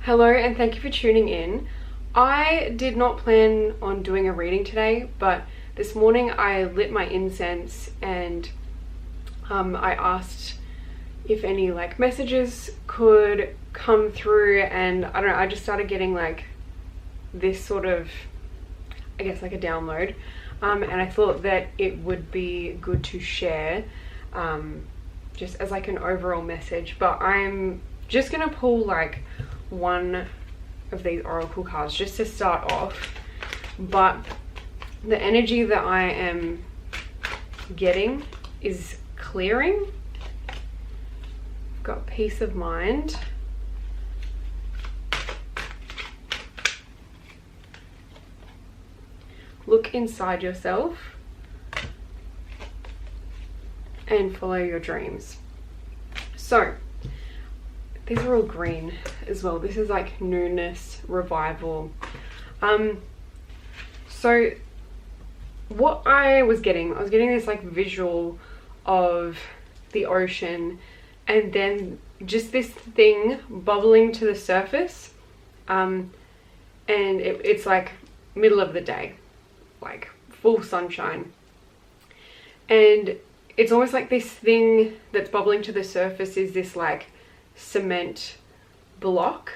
Hello and thank you for tuning in. I did not plan on doing a reading today, but this morning I lit my incense and I asked if any messages could come through, and I don't know, I just started getting this sort of, I guess, a download, and I thought that it would be good to share just as an overall message. But I'm just gonna pull one of these oracle cards just to start off, but the energy that I am getting is clearing. I've got peace of mind, look inside yourself and follow your dreams. So these are all green as well. This is newness, revival. So what I was getting this visual of the ocean, and then just this thing bubbling to the surface, and it's middle of the day, full sunshine, and it's almost this thing that's bubbling to the surface is this cement block,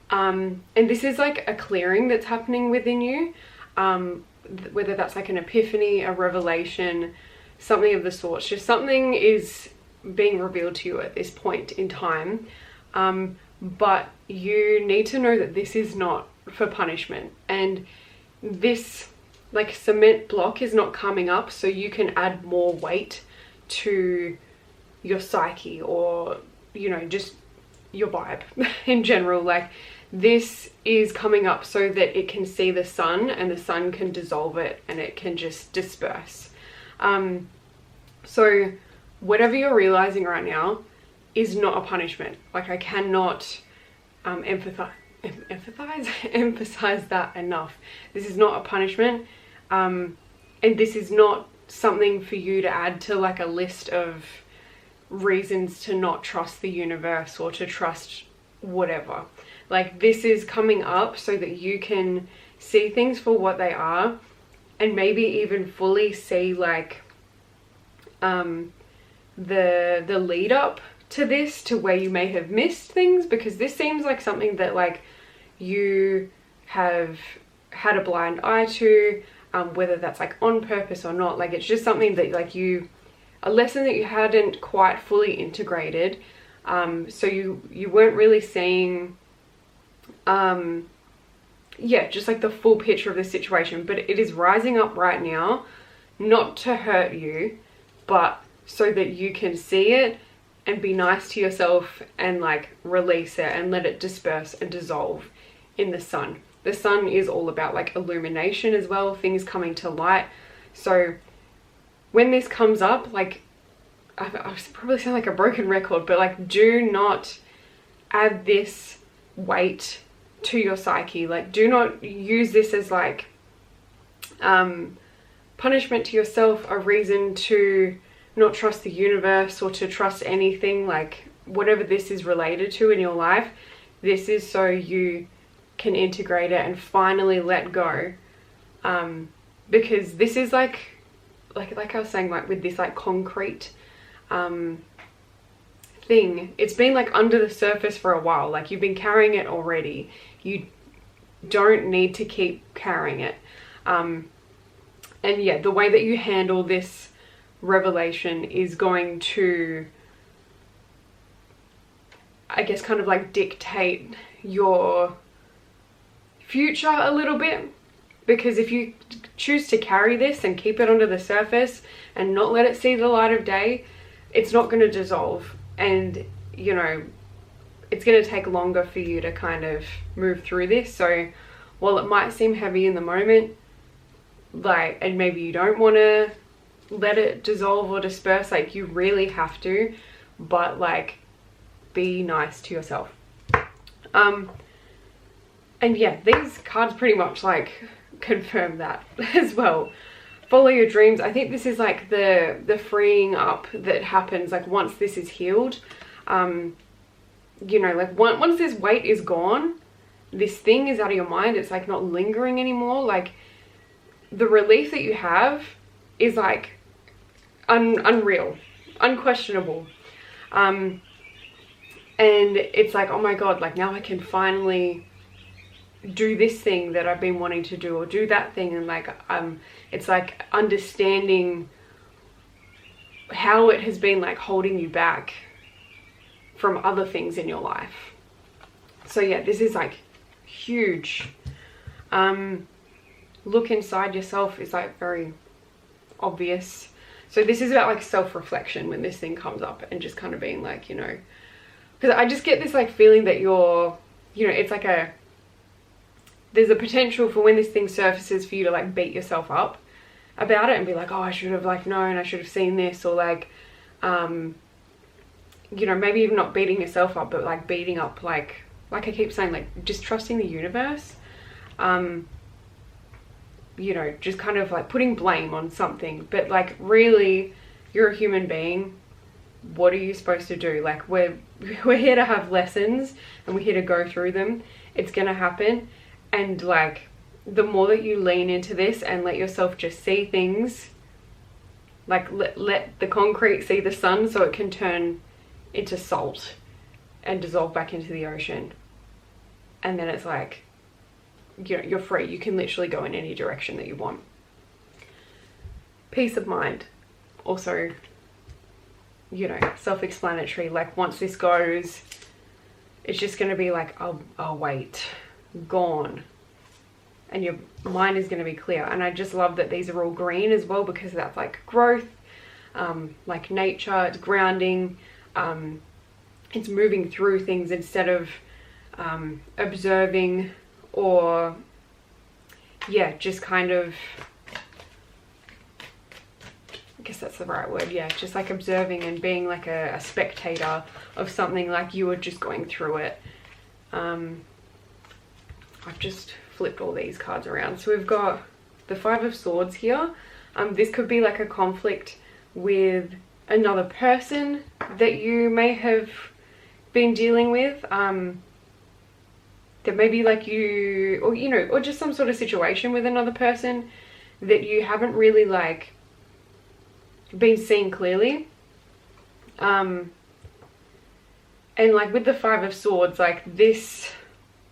and this is a clearing that's happening within you, whether that's an epiphany, a revelation, something of the sort. Just something is being revealed to you at this point in time, but you need to know that this is not for punishment, and this cement block is not coming up so you can add more weight to your psyche, or just your vibe in general. This is coming up so that it can see the sun, and the sun can dissolve it and it can just disperse. So whatever you're realizing right now is not a punishment. I cannot emphasize that enough. This is not a punishment, and this is not something for you to add to a list of reasons to not trust the universe or to trust whatever. This is coming up so that you can see things for what they are, and maybe even fully see the lead up to this, to where you may have missed things, because this seems like something that you have had a blind eye to, whether that's on purpose or not. It's just something that a lesson that you hadn't quite fully integrated, so you weren't really seeing just the full picture of the situation. But it is rising up right now, not to hurt you, but so that you can see it and be nice to yourself and release it and let it disperse and dissolve in the sun. The sun is all about illumination as well, things coming to light. So when this comes up, I probably sound like a broken record, but do not add this weight to your psyche. Do not use this as punishment to yourself, a reason to not trust the universe or to trust anything, whatever this is related to in your life. This is so you can integrate it and finally let go, because this is like I was saying, with this concrete thing, it's been under the surface for a while. You've been carrying it already. You don't need to keep carrying it. And yeah, the way that you handle this revelation is going to, I guess, kind of dictate your future a little bit. Because if you choose to carry this and keep it under the surface and not let it see the light of day, it's not going to dissolve, and it's going to take longer for you to kind of move through this. So while it might seem heavy in the moment, and maybe you don't want to let it dissolve or disperse, you really have to, but be nice to yourself. And yeah, these cards pretty much confirm that as well. Follow your dreams. I think this is the freeing up that happens once this is healed. You know, once this weight is gone, this thing is out of your mind. It's like not lingering anymore. Like the relief that you have is like unreal, unquestionable. And it's like, oh my God, like now I can finally do this thing that I've been wanting to do, or do that thing. And like it's like understanding how it has been like holding you back from other things in your life. So yeah, this is like huge. Look inside yourself is like very obvious. So this is about like self-reflection when this thing comes up, and just kind of being like, you know, because I just get this like feeling that you're, you know, it's like there's a potential for when this thing surfaces for you to like beat yourself up about it and be like, oh, I should have like known, I should have seen this, or like, you know, maybe even not beating yourself up, but like beating up like I keep saying, like just trusting the universe. You know, just kind of like putting blame on something, but like really you're a human being. What are you supposed to do? Like we're here to have lessons, and we're here to go through them. It's gonna happen. And like the more that you lean into this and let yourself just see things, like let the concrete see the sun, so it can turn into salt and dissolve back into the ocean. And then it's like, you know, you're free. You can literally go in any direction that you want. Peace of mind. Also, you know, self-explanatory. Like once this goes, it's just going to be like, oh wait, gone. And your mind is going to be clear. And I just love that these are all green as well, because that's like growth, like nature, it's grounding, it's moving through things instead of observing, or yeah, just kind of, I guess that's the right word, yeah, just like observing and being like a spectator of something, like you were just going through it. I've just flipped all these cards around. So we've got the Five of Swords here. This could be like a conflict with another person that you may have been dealing with. That maybe like you, or you know, or just some sort of situation with another person that you haven't really like been seeing clearly. And like with the Five of Swords, like this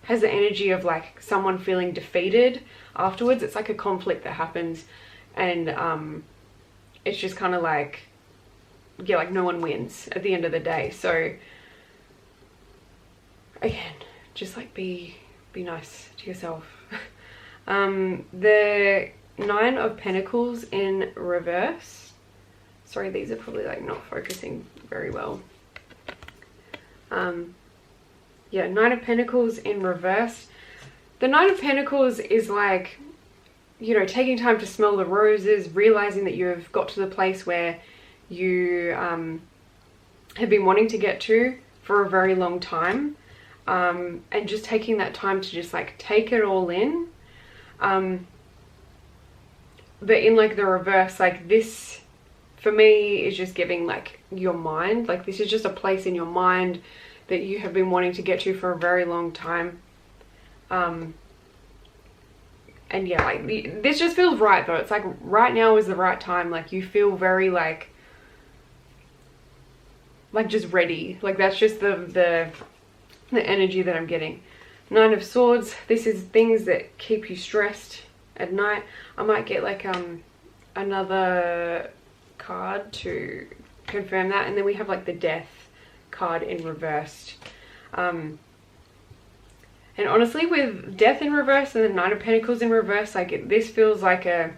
has the energy of like someone feeling defeated afterwards. It's like a conflict that happens, and it's just kind of like, yeah, like no one wins at the end of the day. So again, just like be nice to yourself. The Nine of Pentacles in reverse. Sorry, these are probably like not focusing very well. Yeah, Nine of Pentacles in reverse. The Nine of Pentacles is like, you know, taking time to smell the roses, realizing that you've got to the place where you have been wanting to get to for a very long time. And just taking that time to just like take it all in. But in like the reverse, like this for me is just giving like your mind, like this is just a place in your mind that you have been wanting to get to for a very long time. And yeah, like this just feels right though. It's like right now is the right time. Like you feel very like just ready. Like that's just the energy that I'm getting. Nine of Swords, this is things that keep you stressed at night. I might get like another card to confirm that. And then we have like the Death card in reversed. And honestly, with Death in reverse and the Nine of Pentacles in reverse, like this feels like a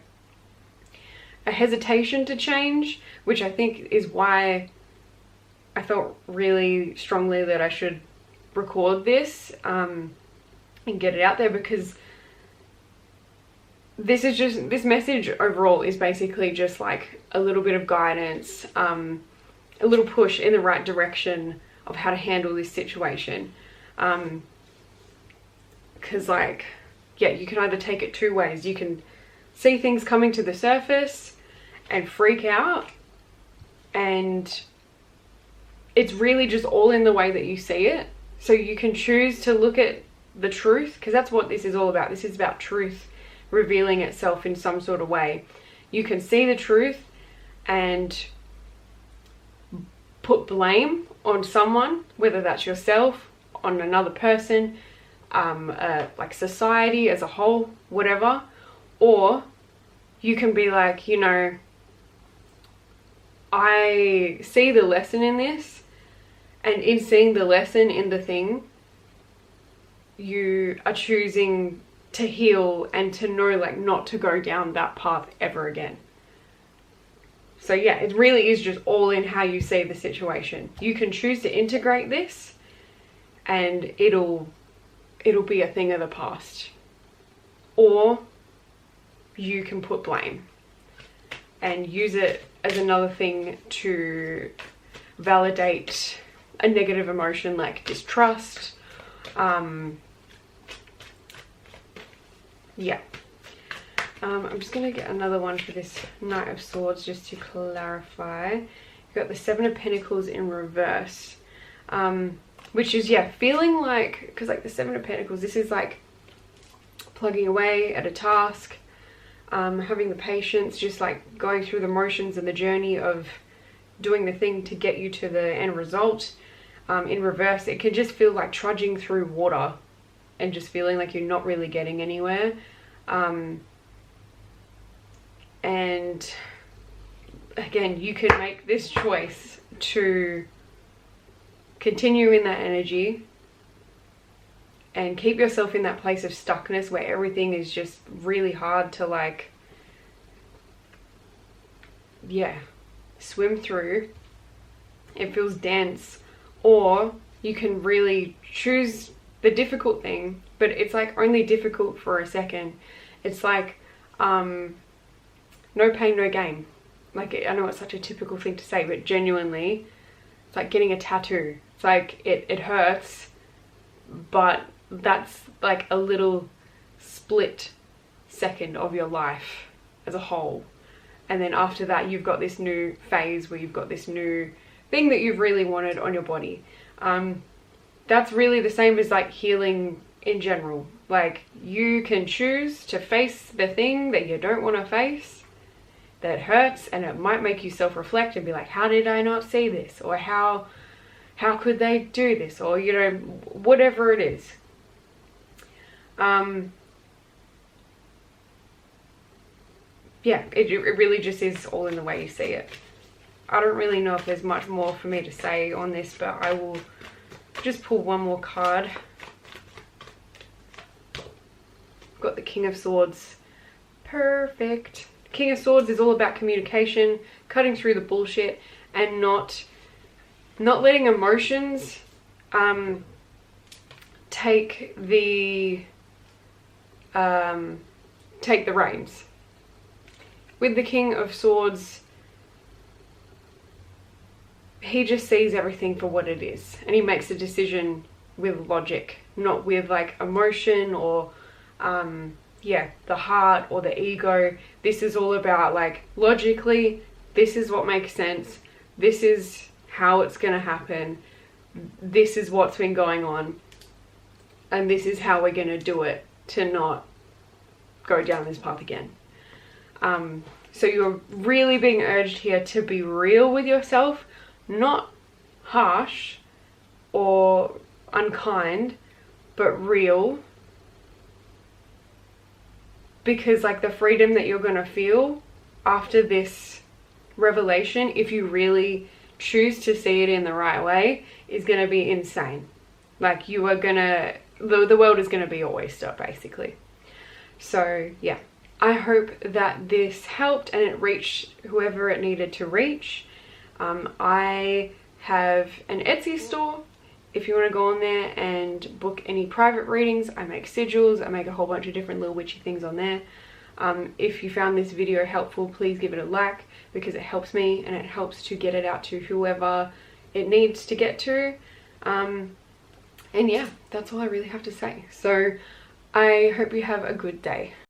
hesitation to change, which I think is why I felt really strongly that I should record this and get it out there, because this is just, this message overall is basically just like a little bit of guidance, a little push in the right direction of how to handle this situation. Because like, yeah, you can either take it two ways. You can see things coming to the surface and freak out, and it's really just all in the way that you see it. So you can choose to look at the truth, because that's what this is all about. This is about truth revealing itself in some sort of way. You can see the truth and put blame on someone, whether that's yourself, on another person, like society as a whole, whatever. Or you can be like, you know, I see the lesson in this, and in seeing the lesson in the thing, you are choosing to heal and to know, like, not to go down that path ever again. So yeah, it really is just all in how you see the situation. You can choose to integrate this and it'll be a thing of the past. Or you can put blame and use it as another thing to validate a negative emotion like distrust. Yeah. I'm just going to get another one for this Knight of Swords just to clarify. You've got the Seven of Pentacles in reverse. Which is, yeah, feeling like, because like the Seven of Pentacles, this is like plugging away at a task, having the patience, just like going through the motions and the journey of doing the thing to get you to the end result. In reverse, it can just feel like trudging through water and just feeling like you're not really getting anywhere. And again, you can make this choice to continue in that energy and keep yourself in that place of stuckness where everything is just really hard to, like, yeah, swim through. It feels dense. Or you can really choose the difficult thing, but it's like only difficult for a second. It's like no pain, no gain. Like, I know it's such a typical thing to say, but genuinely, it's like getting a tattoo. It's like it hurts, but that's like a little split second of your life as a whole. And then after that, you've got this new phase where you've got this new thing that you've really wanted on your body. That's really the same as like healing in general. Like, you can choose to face the thing that you don't want to face, that hurts, and it might make you self-reflect and be like, how did I not see this? Or how could they do this? Or, you know, whatever it is. Yeah, it really just is all in the way you see it. I don't really know if there's much more for me to say on this, but I will just pull one more card. Got the King of Swords. Perfect. King of Swords is all about communication, cutting through the bullshit, and not letting emotions take the reins. With the King of Swords, he just sees everything for what it is, and he makes a decision with logic, not with like emotion or yeah, the heart or the ego. This is all about, like, logically, this is what makes sense, this is how it's gonna happen, this is what's been going on, and this is how we're gonna do it to not go down this path again. So you're really being urged here to be real with yourself, not harsh or unkind, but real. Because, like, the freedom that you're gonna feel after this revelation, if you really choose to see it in the right way, is gonna be insane. Like, you are gonna, the world is gonna be your oyster, basically. So yeah, I hope that this helped and it reached whoever it needed to reach. I have an Etsy store. If you want to go on there and book any private readings, I make sigils, I make a whole bunch of different little witchy things on there. If you found this video helpful, please give it a like, because it helps me and it helps to get it out to whoever it needs to get to. And yeah, that's all I really have to say. So I hope you have a good day.